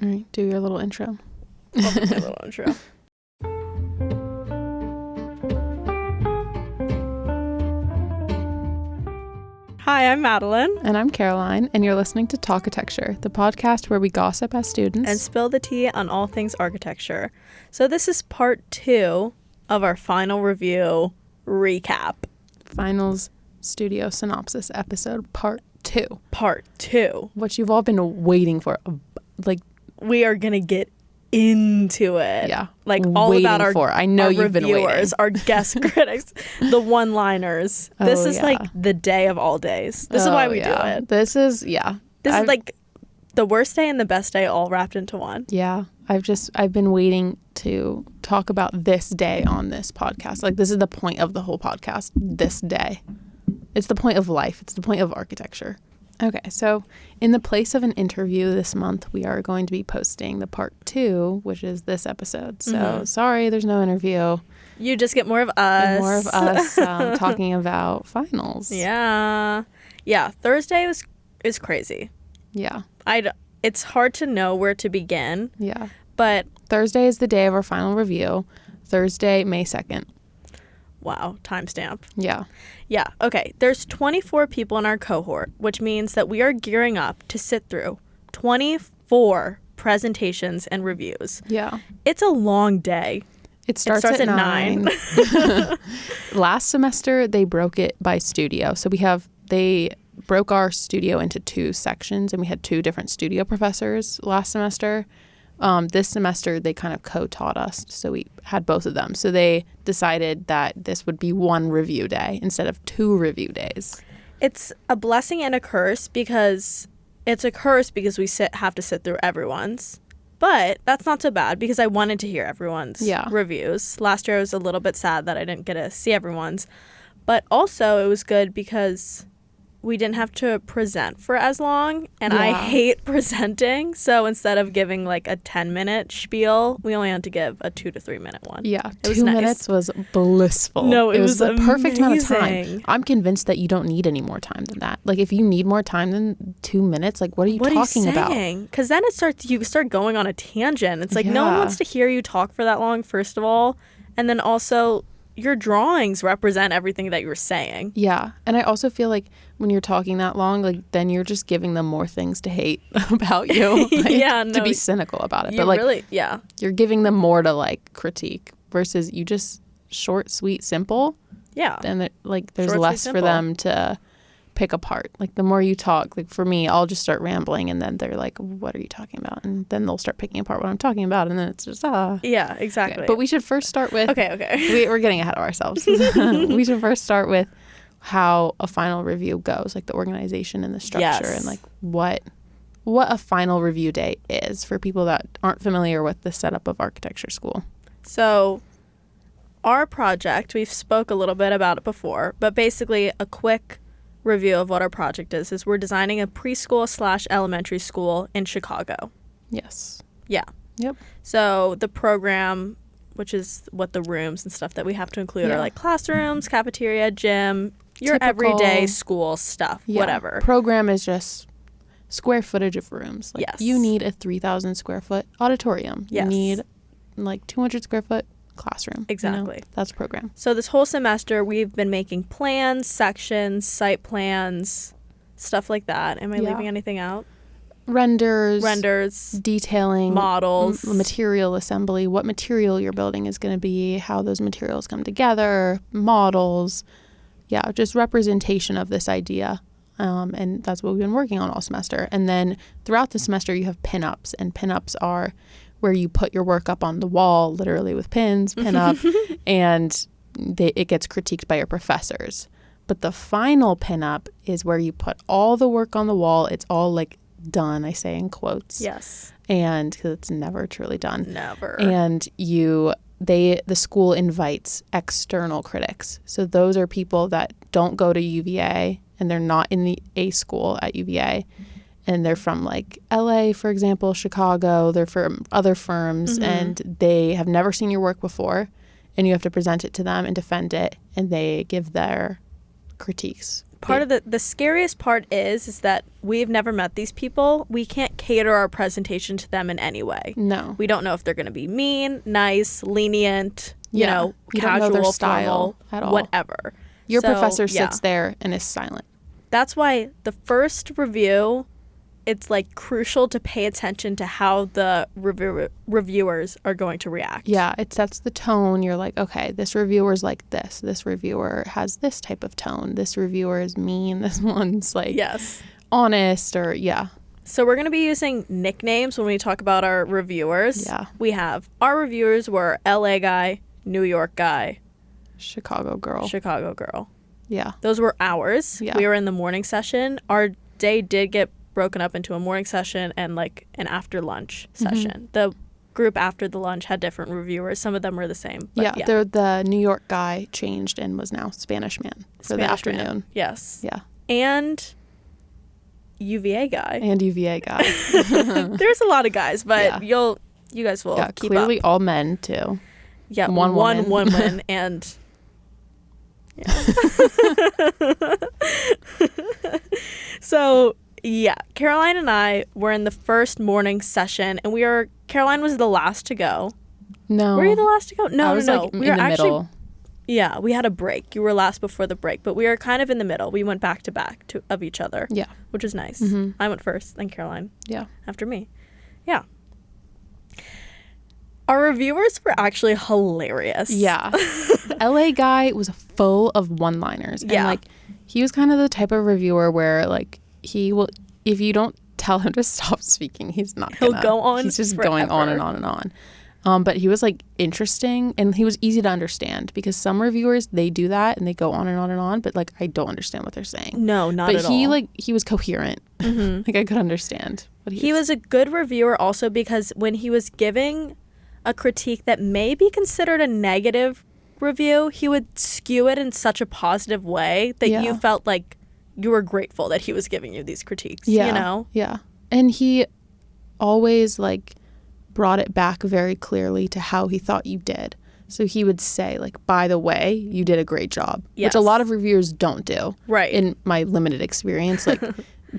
All right, do your little intro. I'll do my little intro. Hi, I'm Madeline. And I'm Caroline, and you're listening to Talkitecture, the podcast where we gossip as students. And spill the tea on all things architecture. So this is part 2 of our final review recap. Finals Studio Synopsis episode part 2. Part 2. What you've all been waiting for. We are going to get into it. Yeah. Like all about our I know you've been waiting. Our guest critics, the one-liners. This is like the day of all days. This is why we do it. This is like the worst day and the best day all wrapped into one. Yeah. I've been waiting to talk about this day on this podcast. Like, this is the point of the whole podcast, this day. It's the point of life. It's the point of architecture. Okay, so in the place of an interview this month, we are going to be posting the part 2, which is this episode. So sorry, there's no interview. You just get more of us. Talking about finals. Yeah. Thursday is crazy. Yeah. It's hard to know where to begin. Yeah. But Thursday is the day of our final review. Thursday, May 2nd. Wow, timestamp. Yeah. Yeah, okay. There's 24 people in our cohort, which means that we are gearing up to sit through 24 presentations and reviews. Yeah. It's a long day. It starts at 9. Last semester, they broke it by studio. So they broke our studio into 2 sections, and we had 2 different studio professors last semester. This semester, they kind of co-taught us, so we had both of them. So they decided that this would be 1 review day instead of 2 review days. It's a blessing and a curse because we have to sit through everyone's. But that's not so bad because I wanted to hear everyone's reviews. Last year, I was a little bit sad that I didn't get to see everyone's. But also, it was good because we didn't have to present for as long, and I hate presenting. So instead of giving like a 10-minute spiel, we only had to give a 2 to 3 minute one. Yeah, 2 minutes was blissful. No, it was the perfect amount of time. amazing. I'm convinced that you don't need any more time than that. Like, if you need more time than 2 minutes, like, what are you talking about? Because then you start going on a tangent. It's like no one wants to hear you talk for that long, first of all, and then also your drawings represent everything that you're saying. Yeah. And I also feel like when you're talking that long, like, then you're just giving them more things to hate about you. Like, to be cynical about it. But like, you're giving them more to like critique versus you just short, sweet, simple. Yeah. Then there's less for them to pick apart. Like, the more you talk, like, for me, I'll just start rambling, and then they're like, what are you talking about? And then they'll start picking apart what I'm talking about, and then it's just yeah, exactly. Okay. But we should first start with okay we're getting ahead of ourselves. We should first start with how a final review goes, like the organization and the structure, and like what a final review day is for people that aren't familiar with the setup of architecture school. So our project, we've spoke a little bit about it before, but basically a quick review of what our project is we're designing a preschool/elementary school in Chicago. Yes. Yeah. Yep. So the program, which is what the rooms and stuff that we have to include are like classrooms, cafeteria, gym, your everyday school stuff, whatever. Program is just square footage of rooms. Like, you need a 3,000 square foot auditorium. You need like 200 square foot classroom. Exactly. You know? That's program. So this whole semester we've been making plans, sections, site plans, stuff like that. Am I leaving anything out? Renders, detailing, models, material assembly, what material your building is going to be, how those materials come together, models. Yeah, just representation of this idea. And that's what we've been working on all semester. And then throughout the semester you have pin-ups, and pin-ups are where you put your work up on the wall, literally with pins, pin up, and it gets critiqued by your professors. But the final pin up is where you put all the work on the wall. It's all like done, I say in quotes. Yes. And because it's never truly done. Never. And the school invites external critics. So those are people that don't go to UVA, and they're not in the A school at UVA. And they're from like LA, for example, Chicago. They're from other firms, and they have never seen your work before, and you have to present it to them and defend it, and they give their critiques. Part of the scariest part is that we've never met these people. We can't cater our presentation to them in any way. No. We don't know if they're going to be mean, nice, lenient, you know, you casual, don't know their style formal, at all. whatever. Your professor sits there and is silent. That's why the first review, it's like crucial to pay attention to how the reviewers are going to react. Yeah, it sets the tone. You're like, okay, this reviewer's like this. This reviewer has this type of tone. This reviewer is mean. This one's like honest or So we're going to be using nicknames when we talk about our reviewers. Yeah. We have our reviewers were LA guy, New York guy, Chicago girl. Yeah. Those were ours. Yeah. We were in the morning session. Our day did get broken up into a morning session and like an after lunch session. The group after the lunch had different reviewers. Some of them were the same. But The New York guy changed and was now Spanish man for the afternoon. Man. Yes. Yeah. And UVA guy. There's a lot of guys, but you guys will keep clearly up. All men too. Yeah, one woman and So Caroline and I were in the first morning session, and Caroline was the last to go. No. Were you the last to go? No, I was like we in were the actually middle. Yeah, we had a break. You were last before the break, but we were kind of in the middle. We went back to back of each other. Yeah. Which is nice. I went first, then Caroline. Yeah. After me. Yeah. Our reviewers were actually hilarious. Yeah. The LA guy was full of one-liners. And like he was kind of the type of reviewer where like he will, if you don't tell him to stop speaking, he's not gonna. He'll go on. He's just forever. going on and on and on. But he was like interesting and he was easy to understand because some reviewers, they do that and they go on and on and on, but like I don't understand what they're saying. No, not at all. But he was coherent. Like I could understand what he was a good reviewer also because when he was giving a critique that may be considered a negative review, he would skew it in such a positive way that you felt like you were grateful that he was giving you these critiques, you know? Yeah. And he always like brought it back very clearly to how he thought you did. So he would say like, by the way, you did a great job, which a lot of reviewers don't do. Right. In my limited experience, like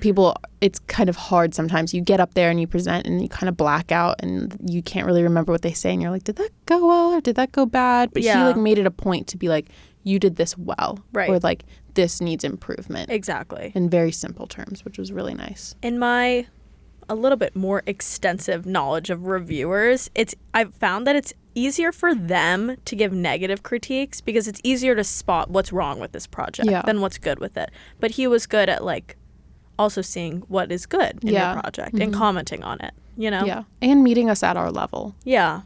people, it's kind of hard sometimes. You get up there and you present and you kind of black out and you can't really remember what they say and you're like, did that go well or did that go bad? But he like made it a point to be like, you did this well. Right. Or like, this needs improvement. Exactly. In very simple terms, which was really nice. In my a little bit more extensive knowledge of reviewers, I've found that it's easier for them to give negative critiques because it's easier to spot what's wrong with this project than what's good with it. But he was good at like also seeing what is good in your project and commenting on it, you know? Yeah. And meeting us at our level. Yeah.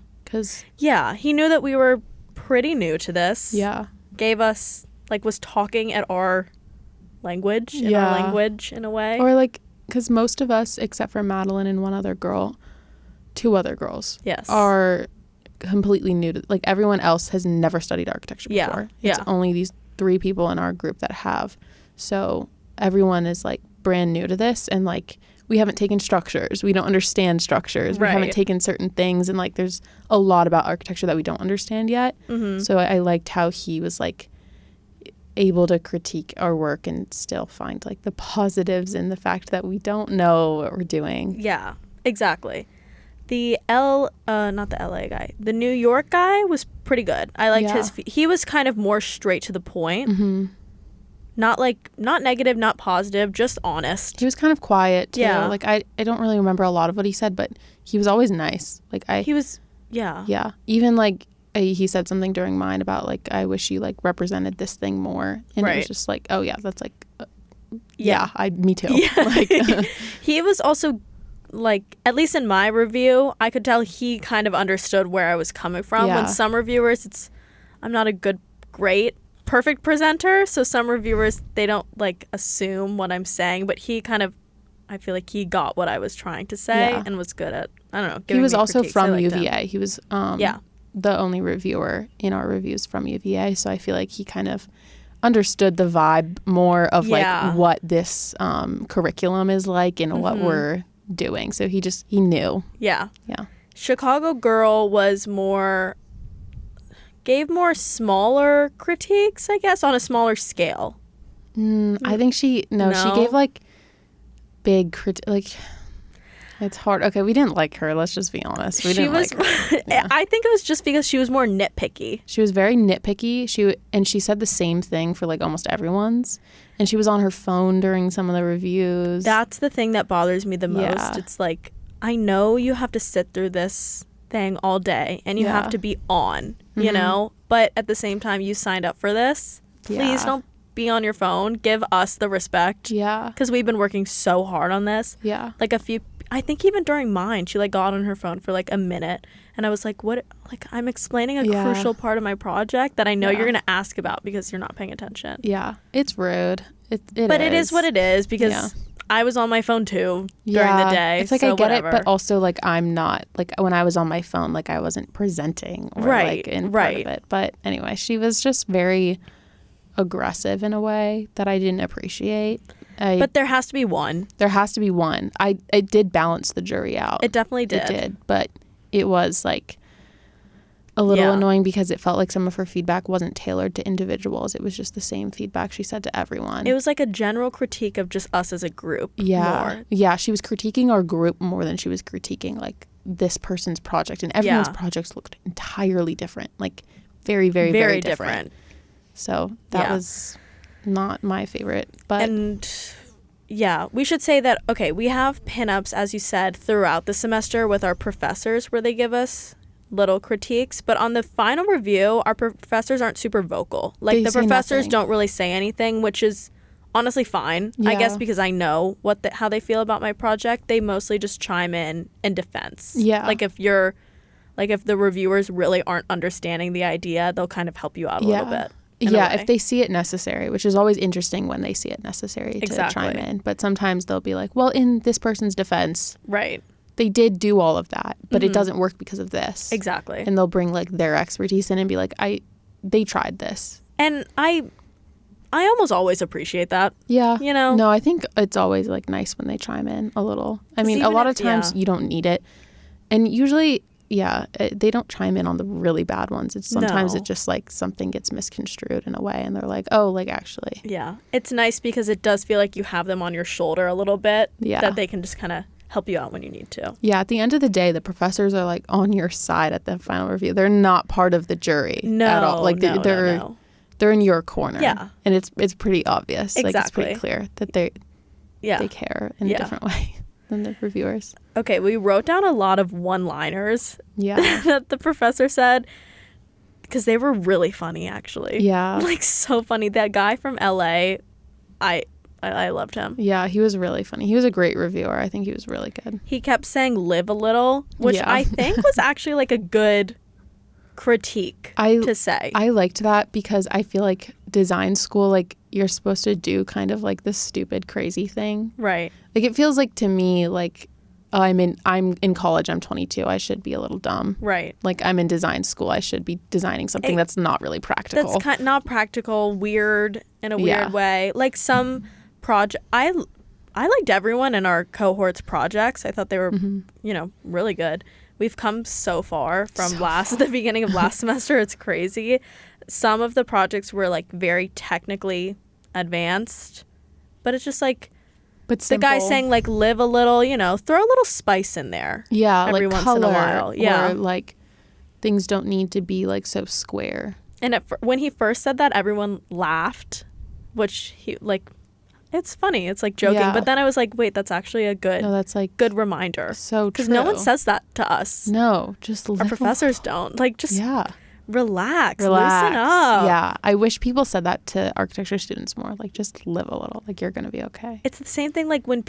He knew that we were pretty new to this. Yeah. Gave us, like, was talking at our language, in our language in a way. Or like, because most of us, except for Madeline and two other girls, are completely new to, like, everyone else has never studied architecture before. It's only these 3 people in our group that have. So everyone is like brand new to this, and like we haven't taken structures, we don't understand structures, we haven't taken certain things, and like there's a lot about architecture that we don't understand yet. So I liked how he was like able to critique our work and still find like the positives in the fact that we don't know what we're doing. Yeah, exactly. The not the LA guy, the New York guy was pretty good. I liked he was kind of more straight to the point. Not negative, not positive, just honest. He was kind of quiet too. Yeah. Like I don't really remember a lot of what he said, but he was always nice. Like he was Yeah. Even like he said something during mine about like, I wish you like represented this thing more. And it was just like, oh yeah, that's like me too. Yeah. Like he was also like, at least in my review, I could tell he kind of understood where I was coming from. When some reviewers, I'm not a great perfect presenter, so some reviewers, they don't like assume what I'm saying, but he kind of, I feel like he got what I was trying to say and was good at, I don't know, giving he was me also critiques. from UVA. He was the only reviewer in our reviews from UVA, so I feel like he kind of understood the vibe more of like what this curriculum is like and what we're doing. So he knew. Yeah. Chicago girl was gave more smaller critiques, I guess, on a smaller scale. I think she gave like big It's hard. Okay, we didn't like her. Let's just be honest. We didn't like her. Yeah. I think it was just because she was more nitpicky. She was very nitpicky. She said the same thing for like almost everyone's. And she was on her phone during some of the reviews. That's the thing that bothers me the most. Yeah. It's like, I know you have to sit through this thing all day and you have to be on, you know? But at the same time, you signed up for this. Please don't be on your phone. Give us the respect. Yeah. Because we've been working so hard on this. Yeah. Like I think even during mine, she like got on her phone for like a minute. And I was like, what? Like, I'm explaining a crucial part of my project that I know you're going to ask about because you're not paying attention. Yeah. It's rude. But it is what it is because I was on my phone too during the day. It's like, so I get whatever. it, but also like I'm not, like when I was on my phone, like I wasn't presenting or like in part of it. But anyway, she was just very aggressive in a way that I didn't appreciate. But there has to be one. There has to be one. It did balance the jury out. It definitely did. It did, but it was like a little annoying because it felt like some of her feedback wasn't tailored to individuals. It was just the same feedback she said to everyone. It was like a general critique of just us as a group. Yeah. Yeah, she was critiquing our group more than she was critiquing like this person's project. And everyone's projects looked entirely different. Like very, very, very different. So that was not my favorite. And we should say that, okay, we have pinups, as you said, throughout the semester with our professors where they give us little critiques, but on the final review our professors aren't super vocal. Like the professors don't really say anything, which is honestly fine. I guess because I know how they feel about my project. They mostly just chime in defense. Like if the reviewers really aren't understanding the idea, they'll kind of help you out a little bit. If they see it necessary, which is always interesting when they see it necessary to chime in. But sometimes they'll be like, well, in this person's defense, they did do all of that, but it doesn't work because of this. Exactly. And they'll bring like their expertise in and be like, they tried this. And I almost always appreciate that. Yeah. You know? No, I think it's always like nice when they chime in a little. I mean, a lot of times you don't need it. And usually, they don't chime in on the really bad ones. It's sometimes it just like something gets misconstrued in a way and they're like, oh, like actually. Yeah. It's nice because it does feel like you have them on your shoulder a little bit. Yeah. That they can just kind of help you out when you need to. Yeah, at the end of the day, the professors are like on your side at the final review. They're not part of the jury at all. Like they're in your corner. Yeah. And it's pretty obvious. Exactly. Like it's pretty clear that they care in a different way than the reviewers. Okay, we wrote down a lot of one-liners that the professor said because they were really funny actually. Yeah. Like so funny. That guy from LA, I loved him. Yeah, he was really funny. He was a great reviewer. I think he was really good. He kept saying live a little, which I think was actually like a good critique to say. I liked that because I feel like design school, like you're supposed to do kind of like this stupid, crazy thing. Right. Like it feels like to me like I'm in college, I'm 22, I should be a little dumb. Right. Like I'm in design school, I should be designing something that's not really practical. That's not practical, weird in a weird way. Like some project, I liked everyone in our cohort's projects. I thought they were, really good. We've come so far from the beginning of last semester. It's crazy. Some of the projects were like very technically advanced, but it's just like, but the guy saying like live a little, throw a little spice in there. Yeah, every once in a while. Yeah, or like things don't need to be like so square. And when he first said that, everyone laughed, which he like. It's funny. It's like joking. Yeah. But then I was like, wait, that's actually a good good reminder. So true. Because no one says that to us. No, just our professors don't. Like just relax, loosen up. Yeah. I wish people said that to architecture students more. Like just live a little. Like you're going to be okay. It's the same thing like when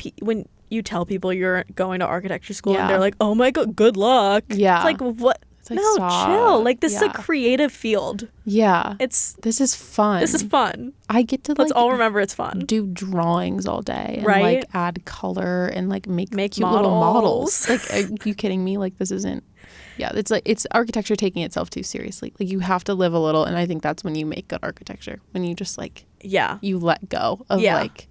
you tell people you're going to architecture school and they're like, oh my God, good luck. Yeah. It's like, what? Like, no, stop. Chill. Like this is a creative field. Yeah. This is fun. This is fun. I get to let's all remember it's fun. Do drawings all day and like add color and like make cute little models. Like are you kidding me? Like this isn't it's architecture taking itself too seriously. Like you have to live a little, and I think that's when you make good architecture. When you just like you let go of like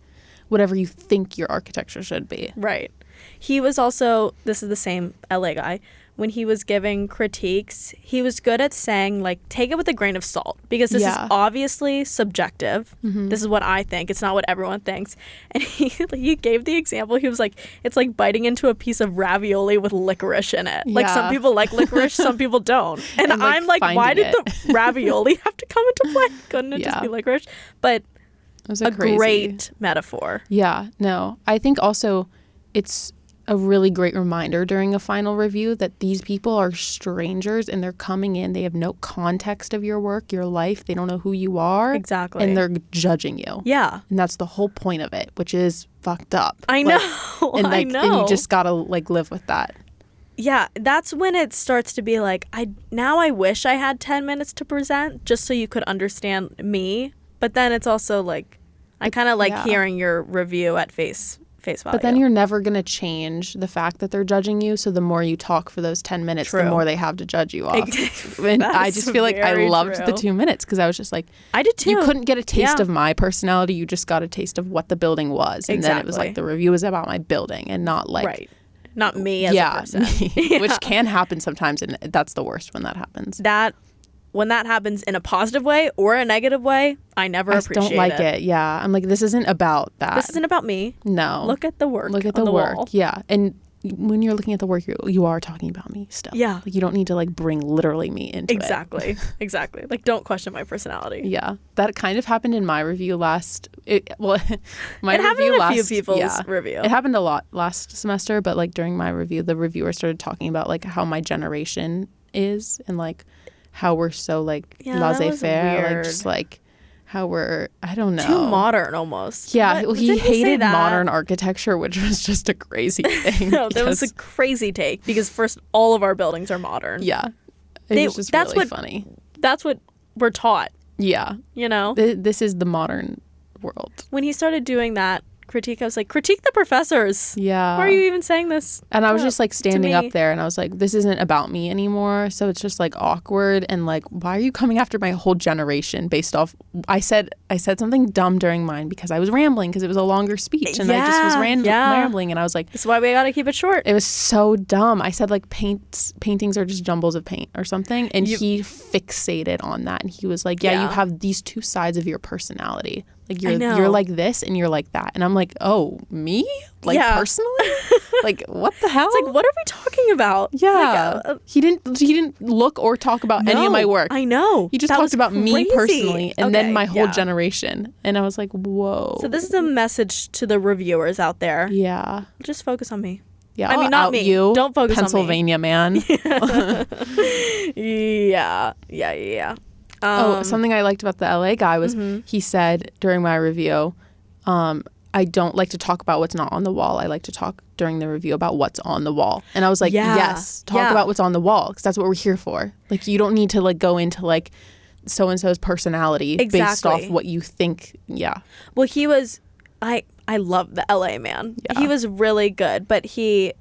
whatever you think your architecture should be. Right. He was also, this is the same LA guy, when he was giving critiques, he was good at saying, like, take it with a grain of salt, because this is obviously subjective. This is what I think. It's not what everyone thinks. And he gave the example. He was like, it's like biting into a piece of ravioli with licorice in it. Like, some people like licorice, some people don't. And I'm like, why did the ravioli have to come into play? Couldn't it just be licorice? But it was a great metaphor. Yeah, no. I think also it's a really great reminder during a final review that these people are strangers and they're coming in. They have no context of your work, your life. They don't know who you are. Exactly. And they're judging you. Yeah. And that's the whole point of it, which is fucked up. I know. And I know. And you just gotta like live with that. Yeah, that's when it starts to be like, I wish I had 10 minutes to present just so you could understand me. But then it's also like, I kind of like hearing your review at face value. But then you're never going to change the fact that they're judging you. So the more you talk for those 10 minutes, the more they have to judge you off. And I just feel like I loved the 2 minutes because I was just like, I did too. You couldn't get a taste of my personality. You just got a taste of what the building was. And then it was like the review was about my building and not like. Right. Not me as a person. Which can happen sometimes. And that's the worst when that happens. When that happens in a positive way or a negative way, I never appreciate it. I don't like it. Yeah. I'm like, this isn't about that. This isn't about me. No. Look at the work. Look at the work. Wall. Yeah. And when you're looking at the work, you are talking about me still. Yeah. Like, you don't need to like bring literally me into it. Exactly. Like, don't question my personality. Yeah. That kind of happened in my review last. It happened in a few people's review. It happened a lot last semester, but like during my review, the reviewer started talking about like how my generation is and like how we're so like laissez-faire, like just like how we're, I don't know, too modern almost. Yeah, he hated modern architecture, which was just a crazy thing. No, that was a crazy take because first, all of our buildings are modern. Yeah, it was just really funny. That's what we're taught. Yeah, you know, this is the modern world. When he started doing that critique, I was like, critique the professors. Yeah. Why are you even saying this? And I was just like standing up there and I was like, this isn't about me anymore. So it's just like awkward and like, why are you coming after my whole generation based off, I said something dumb during mine because I was rambling because it was a longer speech and I just was rambling and I was like, that's why we gotta keep it short. It was so dumb. I said like paintings are just jumbles of paint or something and he fixated on that and he was like, you have these two sides of your personality. Like you're like this and you're like that. And I'm like, oh, me? Like personally? Like what the hell? It's like, what are we talking about? Yeah. Like, he didn't look or talk about any of my work. I know. He just talked about me personally and then my whole generation. And I was like, whoa. So this is a message to the reviewers out there. Yeah. Just focus on me. Yeah. I mean, not me. You, don't focus Pennsylvania on me. man. Yeah. Something I liked about the LA guy was he said during my review, I don't like to talk about what's not on the wall. I like to talk during the review about what's on the wall. And I was like, yes, talk about what's on the wall because that's what we're here for. Like, you don't need to like go into like so-and-so's personality based off what you think. Yeah. Well, he was, I love the LA man. Yeah. He was really good, but he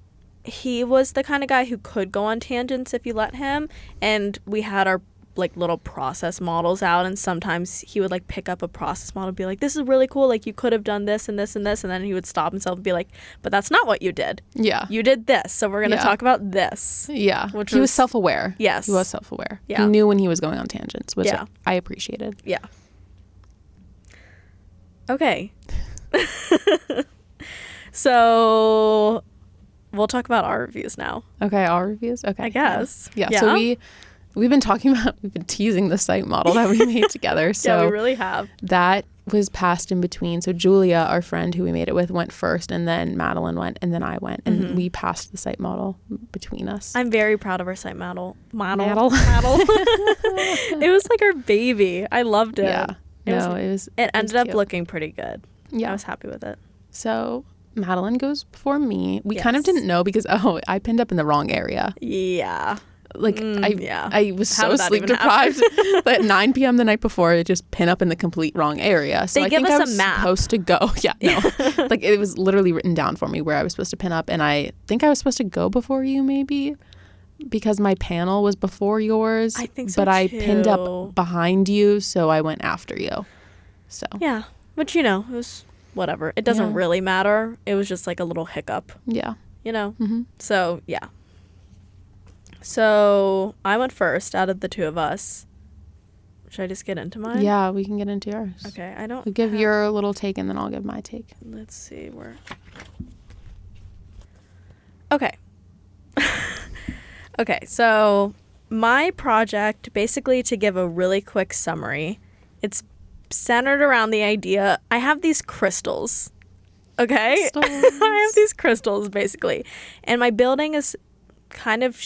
was the kind of guy who could go on tangents if you let him. And we had our like little process models out and sometimes he would like pick up a process model and be like, this is really cool, like you could have done this and this and this, and then he would stop himself and be like, but that's not what you did. You did this, so we're gonna talk about this. Which he was self-aware. Yes, he was self-aware. He knew when he was going on tangents, which I appreciated. Okay. So we'll talk about our reviews now. Okay, our reviews. Okay, I guess. So we've been teasing the site model that we made together. So yeah, we really have. That was passed in between. So Julia, our friend who we made it with, went first, and then Madeline went, and then I went, and we passed the site model between us. I'm very proud of our site model. It was like our baby. I loved it. Yeah. It ended up looking pretty good. Yeah. I was happy with it. So Madeline goes before me. We kind of didn't know because I pinned up in the wrong area. Yeah. Like I was so sleep deprived. But at 9 p.m. the night before, I just pin up in the complete wrong area. So I think I was supposed to go. Like it was literally written down for me where I was supposed to pin up, and I think I was supposed to go before you maybe because my panel was before yours. I think so but I pinned up behind you, so I went after you. So yeah, but it was whatever. It doesn't really matter. It was just like a little hiccup. Yeah. you know? Mm-hmm. So, yeah. So, I went first out of the two of us. Should I just get into mine? Yeah, we can get into yours. Okay, I don't... We'll give your little take, and then I'll give my take. Let's see where... Okay. Okay, so my project, basically to give a really quick summary, it's centered around the idea... I have these crystals. Okay? I have these crystals, basically. And my building is kind of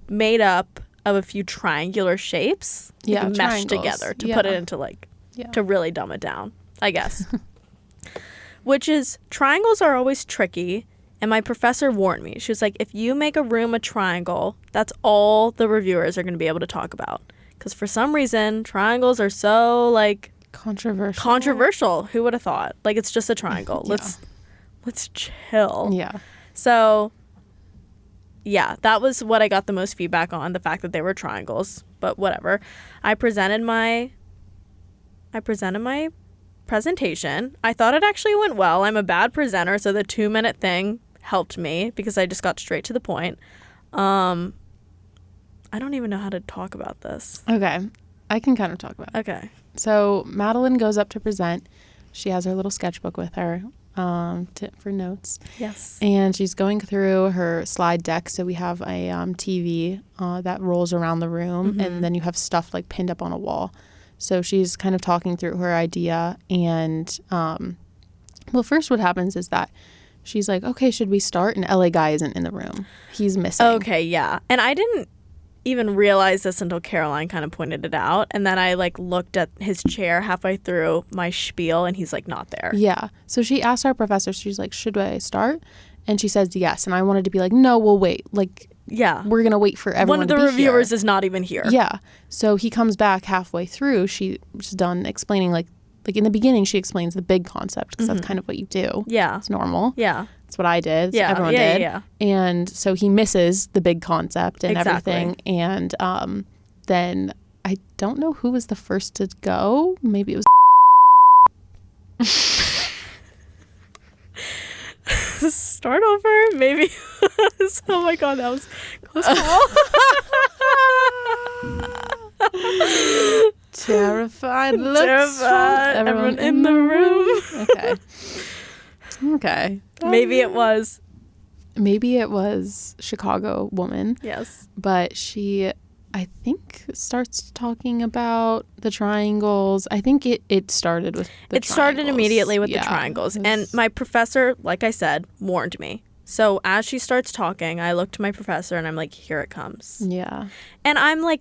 made up of a few triangular shapes. Yeah, meshed together to put it into, like... Yeah. To really dumb it down, I guess. Which is, triangles are always tricky. And my professor warned me. She was like, if you make a room a triangle, that's all the reviewers are going to be able to talk about. Because for some reason, triangles are so, like... Controversial. Who would have thought? Like, it's just a triangle. Yeah. Let's chill. Yeah. So, yeah, that was what I got the most feedback on, the fact that they were triangles. But whatever. I presented my presentation. I thought it actually went well. I'm a bad presenter, so the 2-minute thing helped me because I just got straight to the point. I don't even know how to talk about this. Okay. I can kind of talk about it. Okay. So Madeline goes up to present. She has her little sketchbook with her for notes. Yes. And she's going through her slide deck. So we have a TV that rolls around the room, Mm-hmm. and then you have stuff like pinned up on a wall. So she's kind of talking through her idea. And well, first what happens is that she's like, okay, should we start? And LA Guy isn't in the room. He's missing. Okay, yeah. And I didn't even realize this until Caroline kind of pointed it out. And then I like looked at his chair halfway through my spiel, and he's like not there. Yeah. So she asked our professor, she's like, should I start? And she says yes. And I wanted to be like, no, we'll wait. Like, yeah, we're going to wait for everyone to be here. One of the reviewers is not even here. Yeah. So he comes back halfway through. She's done explaining, like in the beginning, she explains the big concept because that's kind of what you do. Yeah. It's normal. Yeah. That's what I did. Yeah. Everyone did. Yeah. And so he misses the big concept and everything. And then I don't know who was the first to go. Maybe it was... Start over, maybe. Oh my god, that was close call. Terrified looks. Terrified. Everyone in the room. Okay. Maybe it was Chicago woman. Yes. But she, I think, starts talking about the triangles. I think it started with the triangles. Started immediately with the triangles. And my professor, like I said, warned me. So as she starts talking, I look to my professor and I'm like, here it comes. Yeah. And I'm like,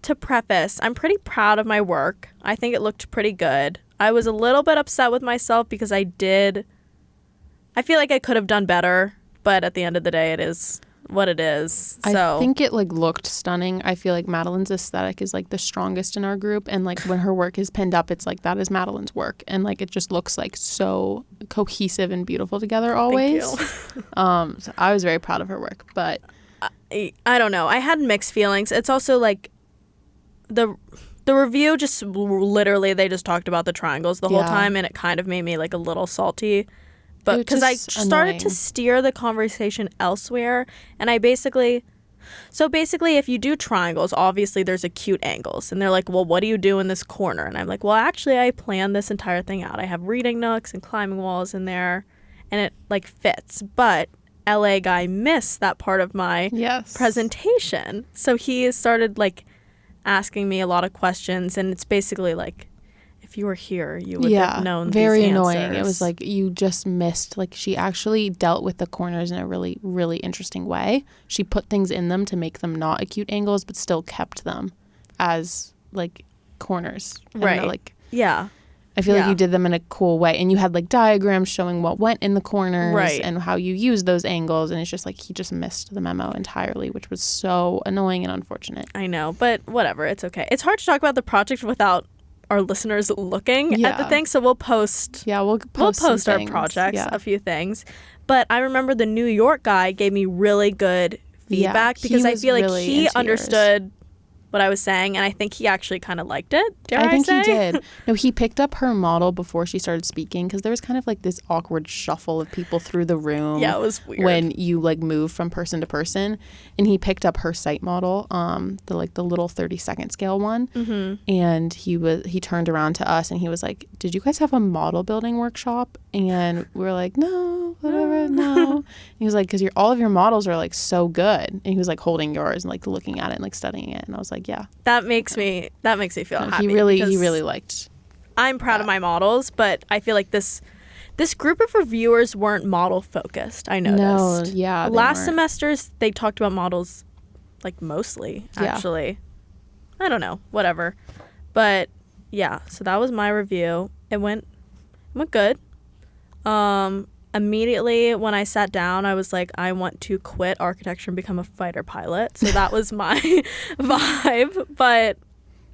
to preface, I'm pretty proud of my work. I think it looked pretty good. I was a little bit upset with myself because I feel like I could have done better, but at the end of the day, it is what it is. So I think it like looked stunning. I feel like Madeline's aesthetic is like the strongest in our group, and like when her work is pinned up, it's like that is Madeline's work, and like it just looks like so cohesive and beautiful together always. Thank you. So I was very proud of her work, but I don't know. I had mixed feelings. It's also like the review just literally they just talked about the triangles the whole time, and it kind of made me like a little salty. But because I started to steer the conversation elsewhere, and basically, if you do triangles, obviously there's acute angles. And they're like, well, what do you do in this corner? And I'm like, well, actually, I planned this entire thing out. I have reading nooks and climbing walls in there, and it, like, fits. But LA Guy missed that part of my presentation. So he started, like, asking me a lot of questions, and it's basically like, if you were here, you would have known very these annoying. answers. It was like you just missed. Like she actually dealt with the corners in a really, really interesting way. She put things in them to make them not acute angles, but still kept them as like corners. Right. Like I feel like you did them in a cool way, and you had like diagrams showing what went in the corners and how you used those angles. And it's just like he just missed the memo entirely, which was so annoying and unfortunate. I know, but whatever. It's okay. It's hard to talk about the project without our listeners looking at the thing, so we'll post we'll post our projects, a few things. But I remember the New York guy gave me really good feedback because I feel like he understood what I was saying, and I think he actually kind of liked it. I think he did. No, he picked up her model before she started speaking because there was kind of like this awkward shuffle of people through the room. Yeah, it was weird when you like move from person to person, and he picked up her sight model, the little 30-second scale one, and he turned around to us and he was like, "Did you guys have a model building workshop?" And we were like, "No, whatever, no." And he was like, "Because all of your models are like so good," and he was like holding yours and like looking at it and like studying it, and I was like, "Yeah." That makes me feel happy. He really liked. I'm proud of my models, but I feel like this group of reviewers weren't model focused. I noticed. No, yeah. Last semesters they talked about models, like mostly actually. I don't know, whatever, but yeah. So that was my review. It went good. Immediately when I sat down, I was like, I want to quit architecture and become a fighter pilot. So that was my vibe. But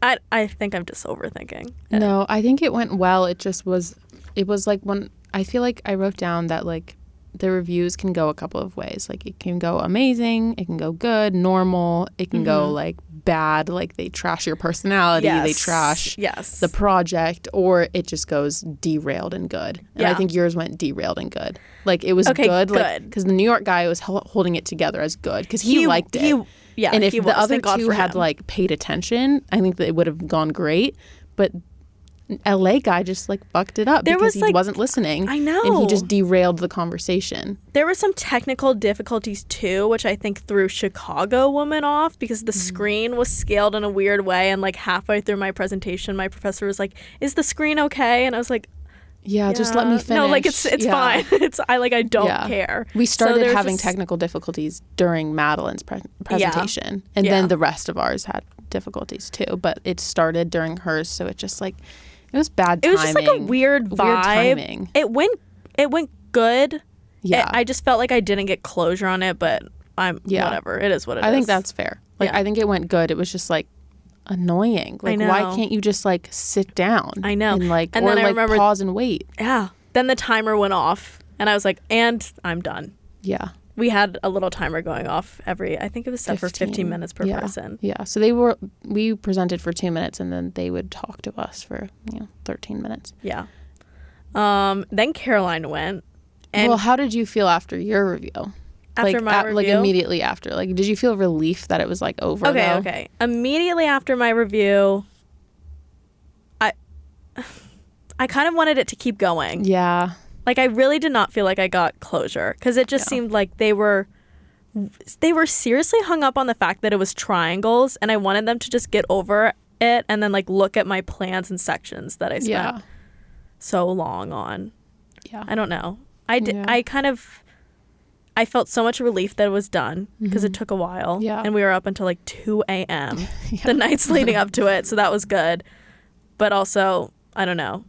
I think I'm just overthinking it. No, I think it went well. It was like when I feel like I wrote down that like the reviews can go a couple of ways. Like it can go amazing, it can go good, normal, it can go like bad, like they trash your personality, they trash the project, or it just goes derailed and good. And I think yours went derailed and good. Like it was good, like because the New York guy was holding it together as good because he liked it. And if the other two had like paid attention, I think that it would have gone great. But LA guy just like fucked it up because he wasn't listening. I know. And he just derailed the conversation. There were some technical difficulties too, which I think threw Chicago woman off because the screen was scaled in a weird way, and like halfway through my presentation my professor was like, "Is the screen okay?" And I was like, yeah, just let me finish. No, like it's fine. I don't care. We started having technical difficulties during Madeline's presentation, and then the rest of ours had difficulties too. But it started during hers, so it just like it was bad timing. It was just like a weird vibe. Weird timing. It went good. Yeah, I just felt like I didn't get closure on it, but whatever. It is what it is. I think that's fair. Like I think it went good. It was just like annoying. Like why can't you just like sit down? I know. And then I remember pause and wait. Yeah. Then the timer went off and I was like, and I'm done. Yeah. We had a little timer going off I think it was set for 15 minutes per person. Yeah. So we presented for 2 minutes and then they would talk to us for 13 minutes. Yeah. Then Caroline went. And well, how did you feel after your review? After my review? Like immediately after. Like did you feel relief that it was like over? Okay. Immediately after my review, I kind of wanted it to keep going. Yeah. Like I really did not feel like I got closure because it just seemed like they were seriously hung up on the fact that it was triangles, and I wanted them to just get over it and then like look at my plans and sections that I spent so long on. Yeah. I don't know. I felt so much relief that it was done because it took a while. Yeah. And we were up until like 2 a.m. the nights leading up to it. So that was good. But also, I don't know.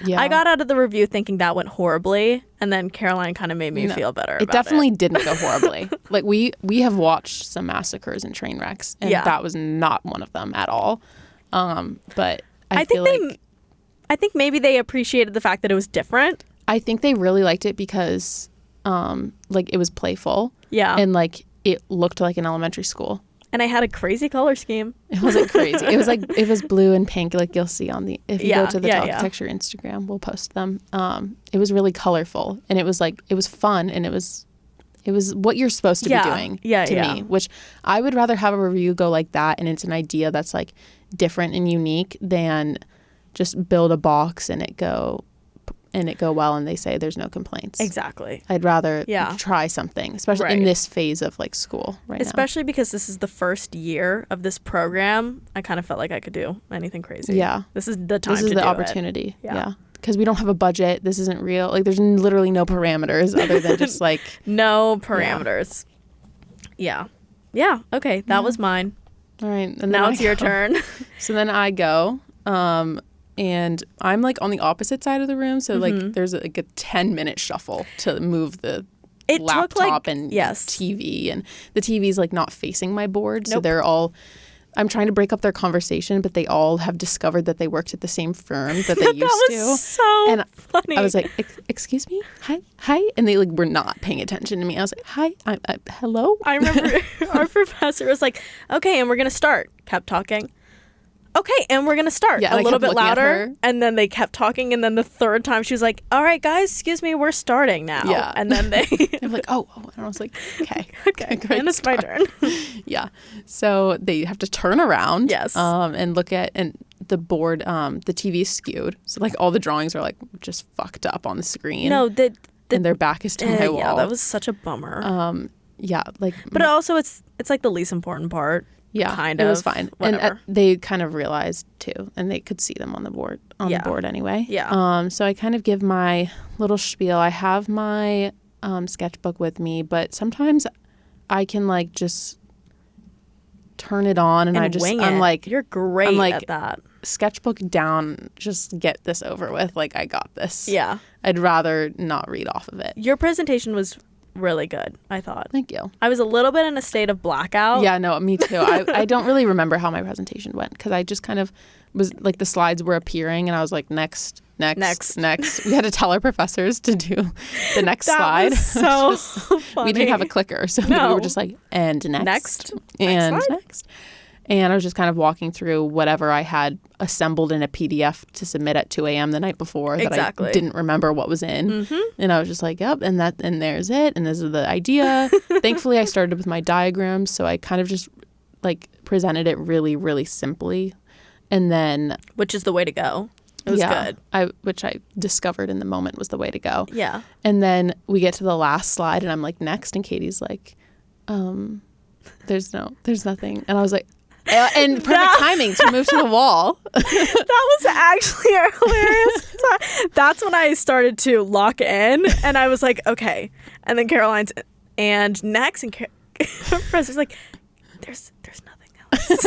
Yeah. I got out of the review thinking that went horribly. And then Caroline kind of made me feel better about it. It definitely didn't go horribly. Like we have watched some massacres and train wrecks. And that was not one of them at all. But I think maybe they appreciated the fact that it was different. I think they really liked it because like it was playful. Yeah. And like it looked like an elementary school. And I had a crazy color scheme. It wasn't crazy. It was blue and pink, like you'll see on if you go to the Talkitecture Instagram, we'll post them. It was really colorful, and it was fun, and it was what you're supposed to be doing to me, which I would rather have a review go like that, and it's an idea that's like different and unique than just build a box and it go well and they say there's no complaints. Exactly. I'd rather try something, especially in this phase of like school right now. Especially because this is the first year of this program. I kind of felt like I could do anything crazy. Yeah. This is the time to do it. This is the opportunity. Yeah. Because we don't have a budget. This isn't real. Like there's literally no parameters other than just like. No parameters. Yeah. Yeah. Okay. That was mine. All right. And now it's your turn. So then I go. And I'm like on the opposite side of the room, so like there's like a 10-minute shuffle to move the laptop and TV, and the TV's like not facing my board, so they're all I'm trying to break up their conversation, but they all have discovered that they worked at the same firm that they used that to. was so funny. I was like, excuse me? Hi? And they like were not paying attention to me. I was like, hi, hello? I remember our professor was like, okay, and we're going to start. Kept talking. Okay, and we're going to start a little bit louder. And then they kept talking. And then the third time she was like, all right, guys, excuse me, we're starting now. Yeah. And then they were like, oh. And I was like, okay. And it's my turn. Yeah. So they have to turn around. Yes. And look at, and the board, the TV is skewed. So like all the drawings are like just fucked up on the screen. No, and their back is to my wall. Yeah, that was such a bummer. Yeah. Like, but also it's like the least important part. Yeah, kind of. It was fine. Whatever. And they kind of realized too, and they could see them on the board anyway. Yeah. So I kind of give my little spiel. I have my sketchbook with me, but sometimes I can like just turn it on and I just wing I'm it. like, you're great I'm like, at that. Sketchbook down, just get this over with. Like, I got this. Yeah. I'd rather not read off of it. Your presentation was really good, I thought. Thank you. I was a little bit in a state of blackout. Yeah, no, me too. I don't really remember how my presentation went because I just kind of was like, the slides were appearing and I was like, next. We had to tell our professors to do the next slide. Was so funny. We didn't have a clicker, so we were just like, and next. And next. And I was just kind of walking through whatever I had assembled in a PDF to submit at 2 a.m. the night before that I didn't remember what was in. Mm-hmm. And I was just like, yep, and there's it. And this is the idea. Thankfully, I started with my diagrams. So I kind of just like presented it really, really simply. And then... Which is the way to go. It was good. Which I discovered in the moment was the way to go. Yeah. And then we get to the last slide and I'm like, next. And Katie's like, there's nothing. And I was like, and perfect timing to move to the wall. That was actually hilarious. That's when I started to lock in, and I was like, okay. And then Caroline's, and next, and Professor's like, there's nothing else.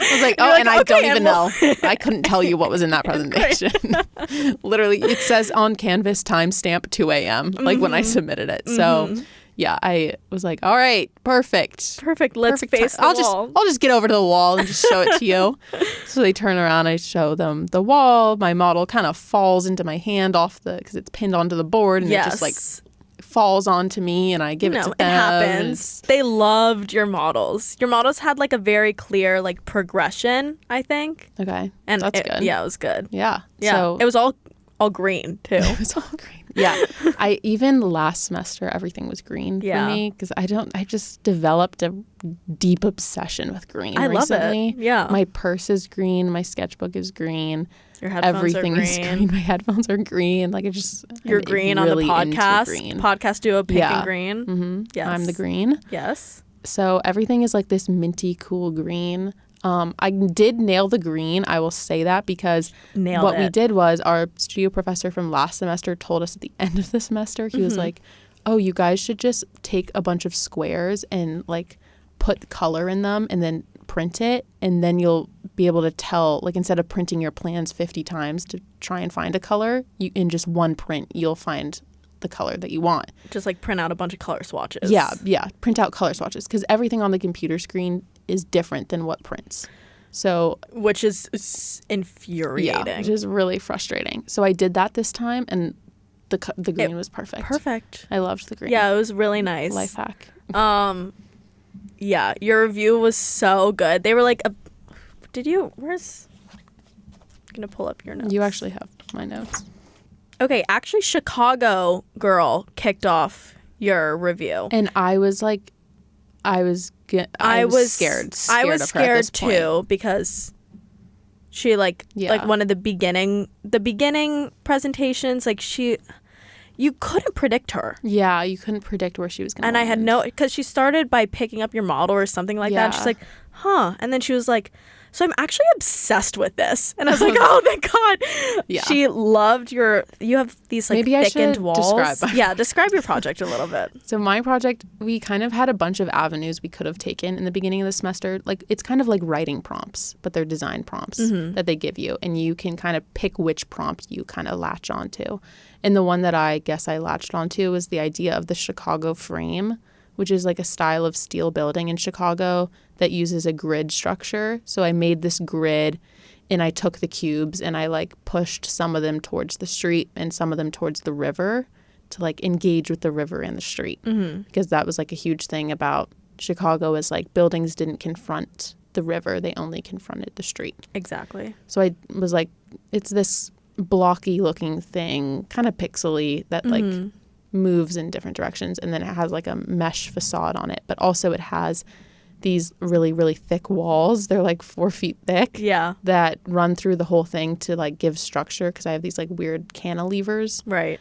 I was like, oh, and I don't even know. I couldn't tell you what was in that presentation. Literally, it says on Canvas timestamp 2 a.m. like when I submitted it. So. Yeah, I was like, all right, perfect. Let's face the wall. I'll just get over to the wall and just show it to you. So they turn around, I show them the wall. My model kind of falls into my hand because it's pinned onto the board, and it just like falls onto me, and I give it to them. It happens. They loved your models. Your models had like a very clear like progression, I think. Okay, and that's good. Yeah, it was good. Yeah. So it was all green too. It was all green. Yeah. I even last semester everything was green for me because I just developed a deep obsession with green recently. Love it. Yeah. My purse is green, my sketchbook is green. Your headphones everything are green. is green. My headphones are green. Like You're green really on the podcast. Podcast duo pink and green. Mm-hmm. Yes. I'm the green. Yes. So everything is like this minty cool green. I did nail the green. I will say that because we did was our studio professor from last semester told us at the end of the semester, he was like, oh, you guys should just take a bunch of squares and like put color in them and then print it. And then you'll be able to tell, like instead of printing your plans 50 times to try and find a color, in just one print, you'll find the color that you want. Just like print out a bunch of color swatches. Yeah. Print out color swatches because everything on the computer screen is different than what prints. So, which is infuriating. Yeah, which is really frustrating. So I did that this time, and the green was perfect. Perfect. I loved the green. Yeah, it was really nice. Life hack. Yeah, your review was so good. They were like, I'm gonna pull up your notes. You actually have my notes. Okay, actually, Chicago Girl kicked off your review, and I was like, I was scared. I was scared too because she like one of the beginning presentations, like you couldn't predict her. Yeah, you couldn't predict where she was going to And land. I had because she started by picking up your model or something like that. And she's like, huh. And then she was like, so I'm actually obsessed with this. And I was like, oh, thank God. Yeah. She loved you have these like thickened walls. Describe your project a little bit. So my project, we kind of had a bunch of avenues we could have taken in the beginning of the semester. Like it's kind of like writing prompts, but they're design prompts that they give you. And you can kind of pick which prompt you kind of latch onto. And the one that I guess I latched onto was the idea of the Chicago frame, which is like a style of steel building in Chicago that uses a grid structure. So I made this grid and I took the cubes and I like pushed some of them towards the street and some of them towards the river to like engage with the river and the street. Because that was like a huge thing about Chicago, is like buildings didn't confront the river, they only confronted the street. Exactly. So I was like, it's this blocky looking thing, kind of pixely, that like moves in different directions, and then it has like a mesh facade on it, but also it has these really, really thick walls. They're like 4 feet thick. Yeah. That run through the whole thing to like give structure, because I have these like weird cantilevers. Right.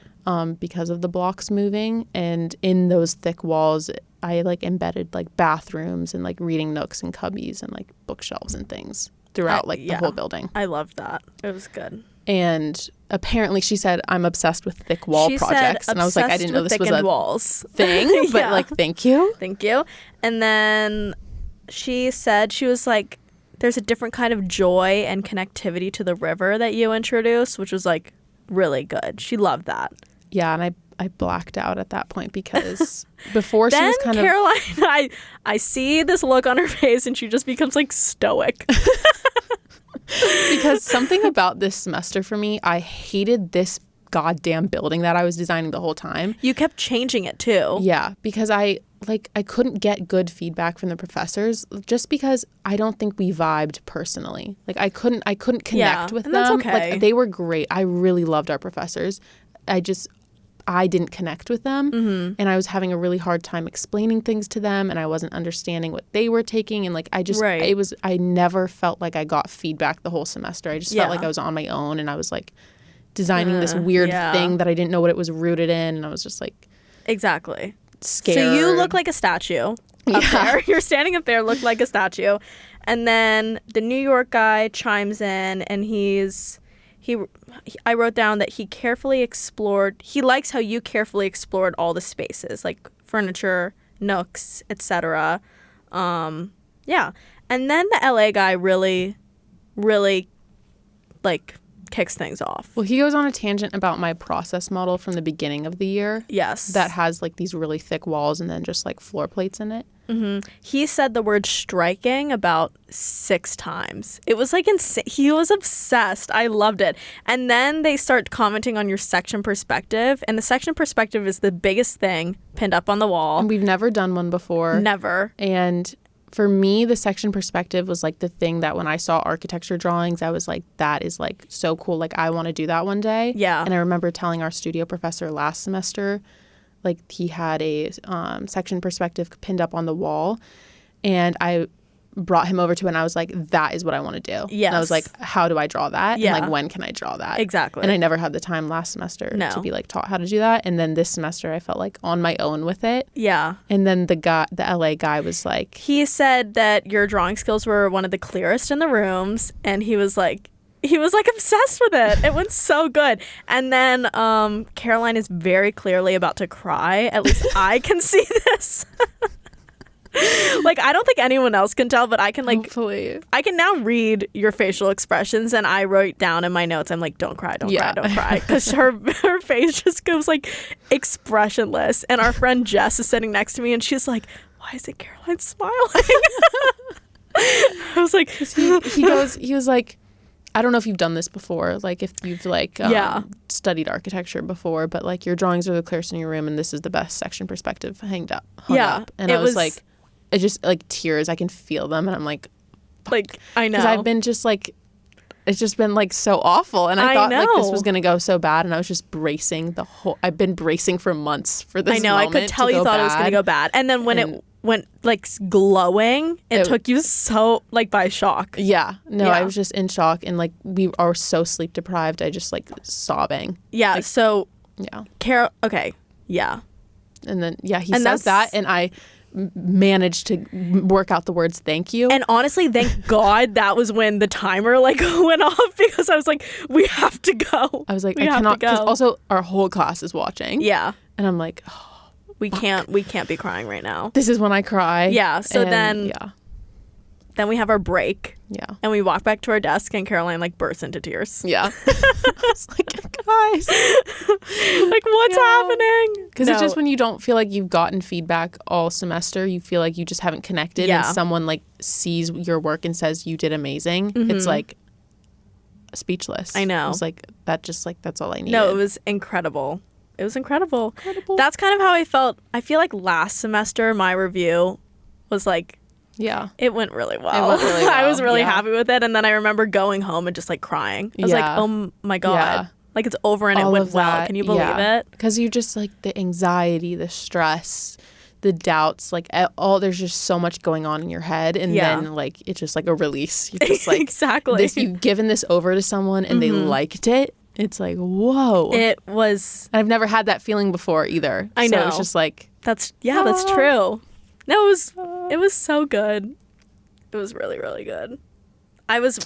Because of the blocks moving. And in those thick walls, I like embedded like bathrooms and like reading nooks and cubbies and like bookshelves and things throughout the whole building. I loved that. It was good. And apparently she said, I'm obsessed with thick wall projects. And I was like, I didn't know this was a walls thing, but like, thank you. Thank you. And then she said, she was like, there's a different kind of joy and connectivity to the river that you introduced, which was like really good. She loved that. Yeah, and I blacked out at that point because before she was kind Caroline, I see this look on her face and she just becomes like stoic. Because something about this semester for me, I hated this goddamn building that I was designing the whole time. You kept changing it too. Yeah, because I couldn't get good feedback from the professors just because I don't think we vibed personally. Like I couldn't connect with them. That's okay. Like they were great. I really loved our professors. I didn't connect with them, and I was having a really hard time explaining things to them, and I wasn't understanding what they were taking, and like I never felt like I got feedback the whole semester. I just felt like I was on my own, and I was like designing this weird thing that I didn't know what it was rooted in, and I was just like exactly scared. So you look like a statue up there. You're standing up there, look like a statue, and then the New York guy chimes in, and I wrote down that he likes how you carefully explored all the spaces, like furniture, nooks, etc. Yeah. And then the LA guy really, really, like, kicks things off. Well, he goes on a tangent about my process model from the beginning of the year. Yes. That has, like, these really thick walls and then just, like, floor plates in it. He said the word striking about 6 times. It was like insane. He was obsessed. I loved it. And then they start commenting on your section perspective. And the section perspective is the biggest thing pinned up on the wall. And we've never done one before. Never. And for me, the section perspective was like the thing that when I saw architecture drawings, I was like, that is like so cool. Like I want to do that one day. Yeah. And I remember telling our studio professor last semester, like he had a section perspective pinned up on the wall, and I brought him over to it, and I was like, that is what I want to do. Yes. And I was like, how do I draw that? Yeah. And like, when can I draw that? Exactly. And I never had the time last semester to be like taught how to do that. And then this semester I felt like on my own with it. Yeah. And then the LA guy was like, he said that your drawing skills were one of the clearest in the rooms, and he was like obsessed with it. It went so good. And then Caroline is very clearly about to cry. At least I can see this. Like, I don't think anyone else can tell, but I can, like, hopefully. I can now read your facial expressions, and I wrote down in my notes, I'm like, don't cry, don't cry. Because her face just goes, like, expressionless. And our friend Jess is sitting next to me, and she's like, why is it Caroline smiling? I was like, he was like, I don't know if you've done this before, like if you've like studied architecture before, but like your drawings are the clearest in your room, and this is the best section perspective hung up. And I was like, it just like tears, I can feel them, and I'm like, like I know, because I've been just like, it's just been like so awful, and I thought like this was gonna go so bad, and I was just bracing I've been bracing for months for this. I know, I could tell you thought it was gonna go bad, and then when it went like glowing, it took you so like by shock. I was just in shock, and like we are so sleep deprived, I just like sobbing. And then he says that, and I managed to work out the words thank you, and honestly thank God that was when the timer like went off, because I was like, we have to go. I was like, I cannot, because also our whole class is watching, and I'm like, we can't be crying right now. This is when I cry. So then we have our break. And we walk back to our desk, and Caroline like bursts into tears. I was like, guys. Like, what's happening? Because it's just when you don't feel like you've gotten feedback all semester, you feel like you just haven't connected, and someone like sees your work and says you did amazing. It's like speechless. I know. It's like that's all I needed. No, it was incredible. It was incredible. That's kind of how I felt. I feel like last semester my review was like, it went really well. I was really happy with it. And then I remember going home and just like crying. I was like, oh my God. Yeah. Like, it's over and all it went well. Can you believe it? Because you just like the anxiety, the stress, the doubts, like there's just so much going on in your head. And then like it's just like a release. You're just like, exactly. You've given this over to someone and they liked it. It's like, whoa. It was. I've never had that feling before either. I know. So it's just like. That's true. No, it was so good. It was really, really good. I was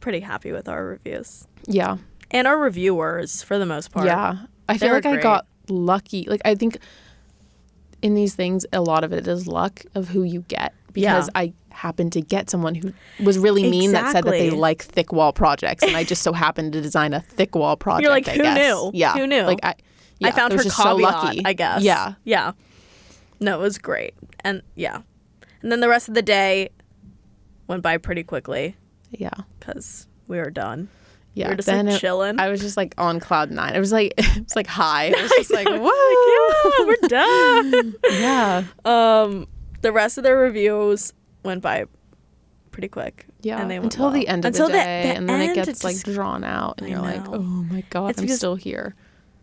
pretty happy with our reviews. Yeah. And our reviewers, for the most part. Yeah. I feel like I got lucky. Like, I think in these things, a lot of it is luck of who you get. Because I happened to get someone who was really mean that said that they like thick wall projects. And I just so happened to design a thick wall project, You're like, who knew? Yeah. Who knew? Like, I found her caveat, so lucky. I guess. Yeah. Yeah. No, it was great. And And then the rest of the day went by pretty quickly. Yeah. Because we were done. Yeah. We were just like chilling. I was just like on cloud 9. It was like high. It was just like, whoa. Like, yeah, we're done. Yeah. The rest of the reviews went by pretty quick. Yeah. And they went until the end of the day. And then it gets just, like drawn out. And you're like, oh my God, I'm still here.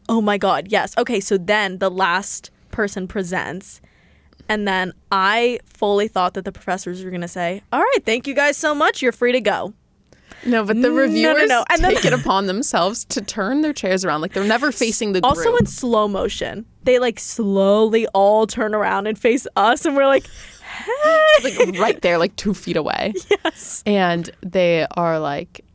Oh my God. Yes. Okay. So then the last person presents. And then I fully thought that the professors were going to say, all right, thank you guys so much. You're free to go. No, but the reviewers take it upon themselves to turn their chairs around. Like, they're never facing the group. Also in slow motion. They, like, slowly all turn around and face us. And we're like, hey. Like, right there, like, 2 feet away. Yes. And they are, like,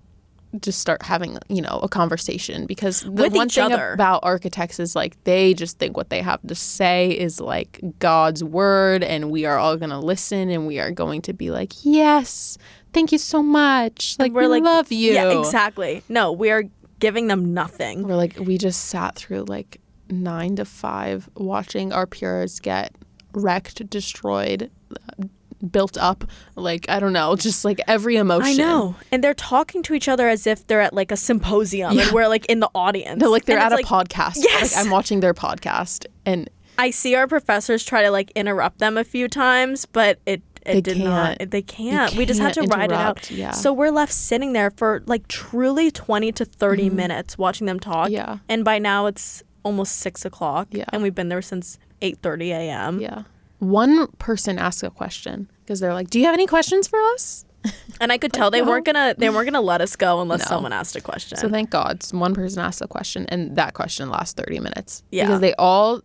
just start having, a conversation. Because the one thing about architects is, like, they just think what they have to say is, like, God's word. And we are all going to listen. And we are going to be like, yes, thank you so much. Like, we love you. Yeah, exactly. No, we are giving them nothing. We're like, we just sat through like 9 to 5 watching our peers get wrecked, destroyed, built up. Like, I don't know, just like every emotion. I know. And they're talking to each other as if they're at like a symposium and we're like in the audience. No, like they're at a podcast. Yes. Like, I'm watching their podcast. And I see our professors try to like interrupt them a few times, but they can't. We just had to ride it out. Yeah. So we're left sitting there for like truly 20 to 30 minutes watching them talk. Yeah. And by now it's almost 6 o'clock. Yeah. And we've been there since 8:30 a.m. Yeah. One person asked a question because they're like, do you have any questions for us? And I could tell they weren't gonna let us go unless someone asked a question. So thank God one person asked a question, and that question lasts 30 minutes. Yeah, because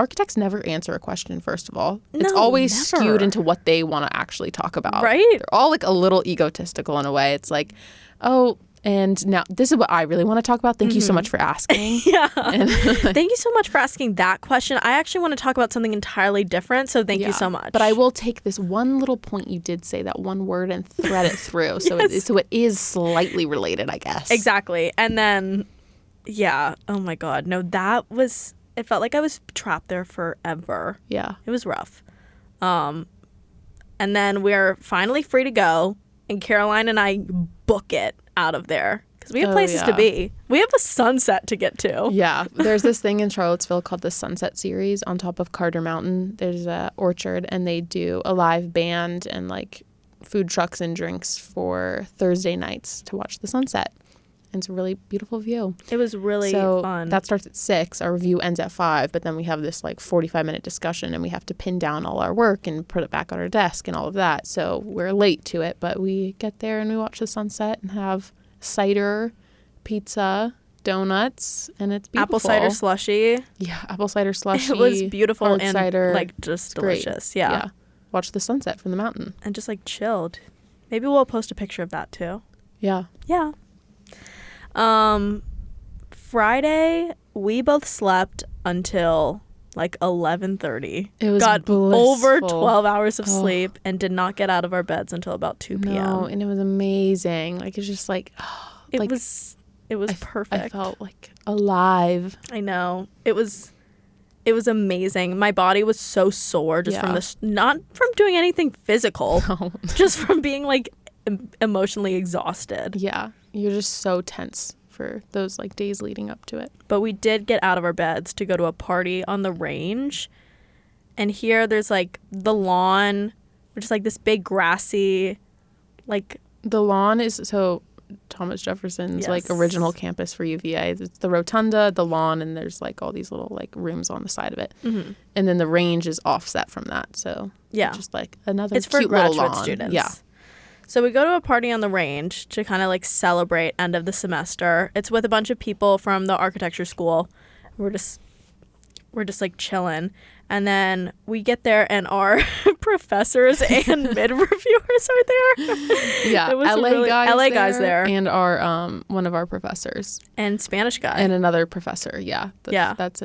architects never answer a question. First of all, it's always skewed into what they want to actually talk about. Right? They're all like a little egotistical in a way. It's like, oh. And now this is what I really want to talk about. Thank you so much for asking. Yeah. Thank you so much for asking that question. I actually want to talk about something entirely different. So thank you so much. But I will take this one little point you did say, that one word, and thread it through. So it is slightly related, I guess. Exactly. And then, yeah. Oh my God. No, it felt like I was trapped there forever. Yeah. It was rough. And then we're finally free to go. And Caroline and I book it out of there because we have places to be. We have a sunset to get to. Yeah. There's this thing in Charlottesville called the Sunset Series on top of Carter Mountain. There's a orchard, and they do a live band and like food trucks and drinks for Thursday nights to watch the sunset. And it's a really beautiful view. It was really fun. That starts at 6. Our review ends at 5, but then we have this like 45-minute discussion, and we have to pin down all our work and put it back on our desk and all of that. So we're late to it, but we get there and we watch the sunset and have cider, pizza, donuts, and it's beautiful. Apple cider slushy. Yeah, apple cider slushy. It was beautiful and cider. like just delicious. Yeah. Watch the sunset from the mountain. And just like chilled. Maybe we'll post a picture of that too. Yeah. Yeah. Friday, we both slept until like 11:30. It was got blissful. Over 12 hours of sleep and did not get out of our beds until about 2 p.m. No, and it was amazing. Like, it's just like, it It was perfect. I felt like alive. I know. It was amazing. My body was so sore just from this, not from doing anything physical, just from being like emotionally exhausted. Yeah. You're just so tense for those like days leading up to it. But we did get out of our beds to go to a party on the range. And here there's like the lawn, which is like this big grassy, like. The lawn is so Thomas Jefferson's like original campus for UVA. It's the rotunda, the lawn, and there's like all these little like rooms on the side of it. Mm-hmm. And then the range is offset from that. So just like another it's cute for graduate little lawn. students. Yeah. So we go to a party on the range to kind of like celebrate end of the semester. It's with a bunch of people from the architecture school. We're just like chilling. And then we get there and our professors and mid-reviewers are there. Yeah, it was LA guys there. And our one of our professors. And Spanish guy. And another professor, yeah. That's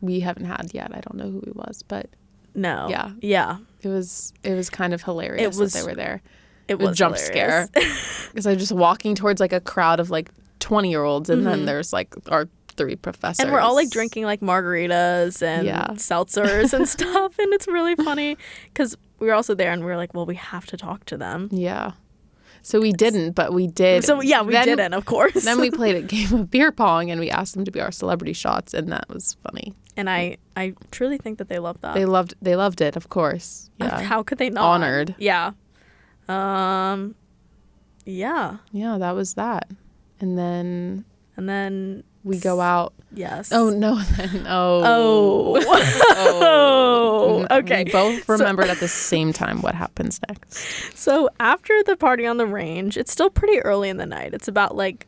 we haven't had yet. I don't know who he was, but. No. Yeah. Yeah. It was kind of hilarious that they were there. It was a jump hilarious. Scare. Because I'm just walking towards like a crowd of like 20-year-olds and then there's like our 3 professors. And we're all like drinking like margaritas and seltzers and stuff. And it's really funny because we were also there and we were like, well, we have to talk to them. Yeah. So we didn't, but we did. So yeah, we didn't, of course. Then we played a game of beer pong and we asked them to be our celebrity shots, and that was funny. And I truly think that they loved that. They loved it, of course. Yeah. How could they not? Honored. Yeah. Yeah. Yeah, that was that. And then we go out. Yes. Oh, no. Okay. We both remembered at the same time what happens next. So after the party on the range, it's still pretty early in the night. It's about like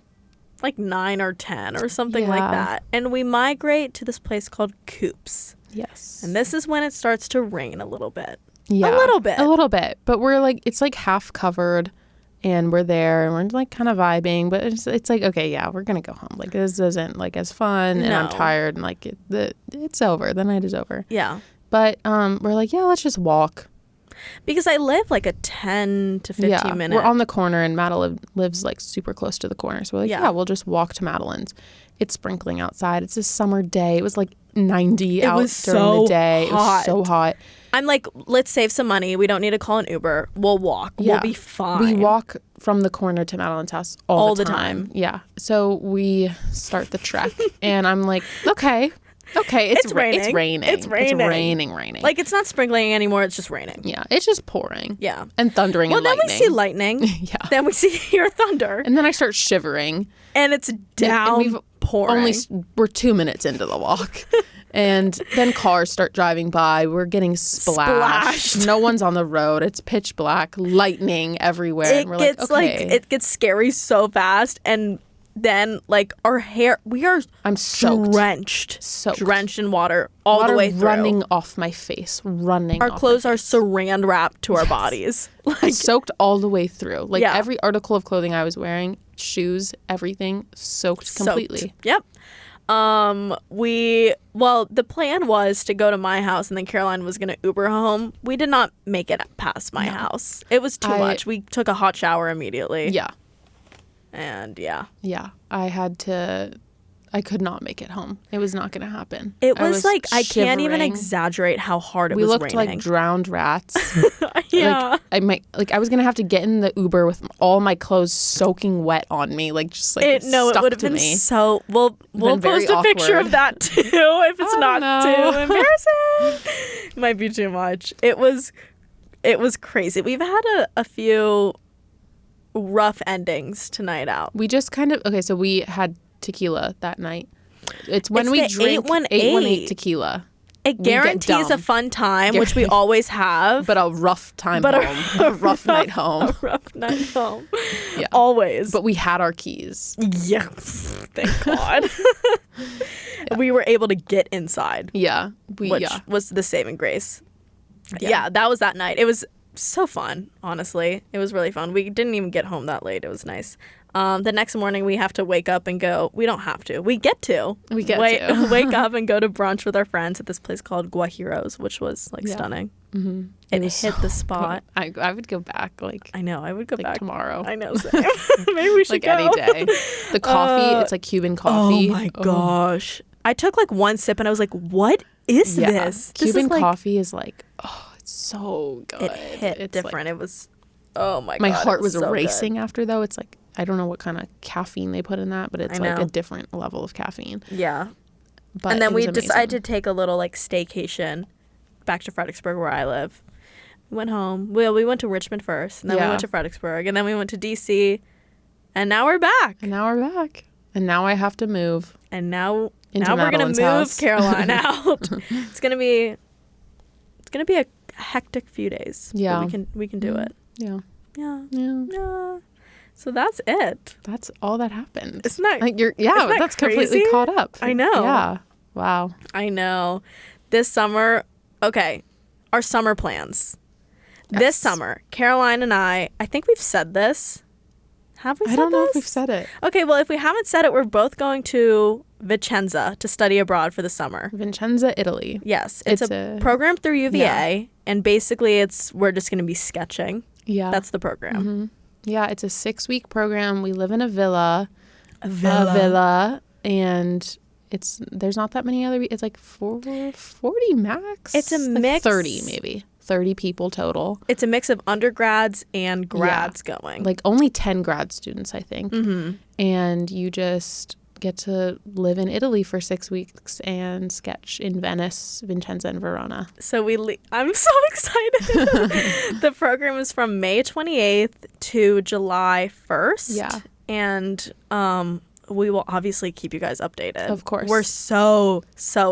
9 or 10 or something like that. And we migrate to this place called Coops. Yes. And this is when it starts to rain a little bit. Yeah. A little bit. But we're like, it's like half covered. And we're there, and we're like kind of vibing, but it's like, okay, yeah, we're gonna go home. Like this isn't like as fun, and I'm tired, and like it's over. The night is over. Yeah. But we're like, yeah, let's just walk. Because I live like a 10 to 15 minute. We're on the corner, and Madeline lives like super close to the corner, so we're like, yeah, we'll just walk to Madeline's. It's sprinkling outside. It's a summer day. It was like 90 out during the day. It was so hot. I'm like, let's save some money. We don't need to call an Uber. We'll walk. Yeah. We'll be fine. We walk from the corner to Madeline's house all the time. Yeah. So we start the trek, and I'm like, okay, it's raining. It's raining. Like, it's not sprinkling anymore. It's just raining. Yeah. It's just pouring. Yeah. And thundering and lightning. Well, then we see lightning. Yeah. Then we hear thunder. And then I start shivering. And it's pouring. We're 2 minutes into the walk. And then cars start driving by. We're getting splashed. No one's on the road. It's pitch black, lightning everywhere. And we're like, okay. It gets scary so fast. And then like our hair, I'm soaked. Drenched in water all the way through. Running off my face. Our clothes are saran wrapped to our bodies. Like soaked all the way through. Like every article of clothing I was wearing, shoes, everything soaked completely. Yep. The plan was to go to my house and then Caroline was going to Uber home. We did not make it past my house. It was too much. We took a hot shower immediately. Yeah. And yeah. Yeah. I could not make it home. It was not going to happen. It was like, I can't even exaggerate how hard it was raining. We looked like drowned rats. Yeah. I was going to have to get in the Uber with all my clothes soaking wet on me. Like, just like it would have been so, we'll post a picture of that too if it's too embarrassing. Might be too much. It was crazy. We've had a few rough endings tonight out. We just so we had tequila that night. It's when we drink 818 tequila. It guarantees a fun time, which we always have. But a rough time home. A rough night home. A rough night home. Yeah. Always. But we had our keys. Yeah. Thank God. Yeah. We were able to get inside. Yeah. Which was the saving grace. Yeah, that was that night. It was so fun, honestly. It was really fun. We didn't even get home that late. It was nice. The next morning we have to wake up and go. We don't have to. We get to. Wake up and go to brunch with our friends at this place called Guajiros, which was like stunning. It hit the spot. I would go back. Like, I know. I would go back tomorrow. I know. Same. Maybe we should go. Any day. The coffee, it's like Cuban coffee. Oh my gosh. I took like one sip and I was like, what is this? Cuban coffee is like, it's so good. It hit different. It was, oh my God. My heart was so racing after, though. It's like, I don't know what kind of caffeine they put in that, but it's like a different level of caffeine. Yeah. But and then we decided to take a little like staycation back to Fredericksburg where I live. We went home. Well, we went to Richmond first, and then we went to Fredericksburg, and then we went to DC, and now we're back. And now I have to move. And now we're gonna move Caroline out. It's gonna be a hectic few days. Yeah, but we can do it. Yeah. So that's it. That's all that happened. Isn't that like that's crazy? Completely caught up. I know. Yeah. Wow. I know. This summer, okay, our summer plans. Yes. This summer, Caroline and I think we've said this. Have we said this? I don't know if we've said it. Okay, well, if we haven't said it, we're both going to Vicenza to study abroad for the summer. Vicenza, Italy. Yes. It's a program through UVA, and basically we're just going to be sketching. Yeah. That's the program. Mm-hmm. Yeah, it's a 6-week program. We live in a villa. And there's not that many other. It's like 40 max. It's a mix. 30 maybe. 30 people total. It's a mix of undergrads and grads going. Like only 10 grad students, I think. Mm-hmm. And you just get to live in Italy for 6 weeks and sketch in Venice, Vicenza, and Verona. So I'm so excited. The program is from May 28th to July 1st. Yeah. And we will obviously keep you guys updated. Of course. We're so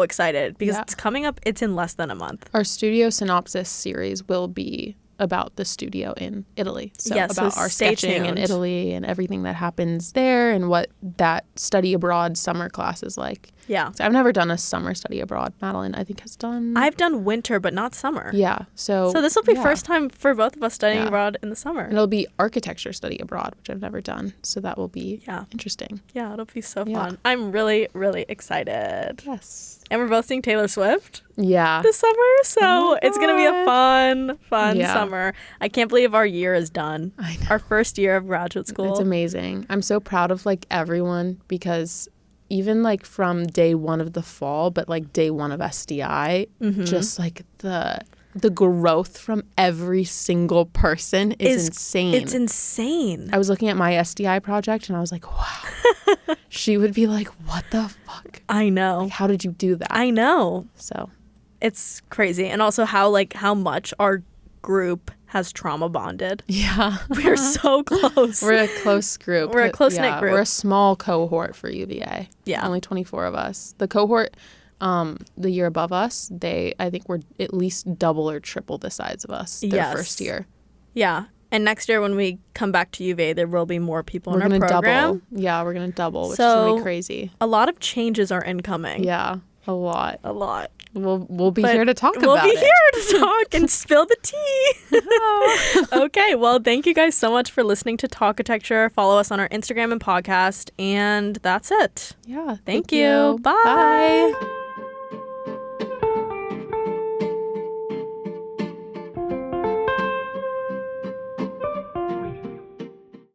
excited because it's coming up. It's in less than a month. Our studio SYNOPSIS series will be about the studio in Italy. So about our sketching in Italy and everything that happens there and what that study abroad summer class is like. Yeah. So I've never done a summer study abroad. Madeline, I think, has done. I've done winter, but not summer. Yeah. So this will be first time for both of us studying abroad in the summer. And it'll be architecture study abroad, which I've never done. So that will be interesting. Yeah, it'll be so fun. I'm really, really excited. Yes. And we're both seeing Taylor Swift. Yeah. This summer. So it's going to be a fun summer. I can't believe our year is done. I know. Our first year of graduate school. It's amazing. I'm so proud of like everyone because even like from day one of the fall, but like day one of SDI, just like the growth from every single person is insane. It's insane. I was looking at my SDI project and I was like, wow. She would be like, what the fuck? I know. Like, how did you do that? I know. So it's crazy. And also how much our group has trauma bonded. Yeah. We're so close. We're a close group. We're a close-knit group. We're a small cohort for UVA. Yeah. Only 24 of us. The cohort the year above us, I think were at least double or triple the size of us their first year. Yeah. And next year when we come back to UVA, there will be more people in our program. Double. Yeah, we're going to double, which is going to be crazy. A lot of changes are incoming. Yeah, a lot. We'll be here to talk about it. We'll be here to talk and spill the tea. Okay, well, thank you guys so much for listening to Talkitecture. Follow us on our Instagram and podcast, and that's it. Yeah, Thank you. Bye. Bye.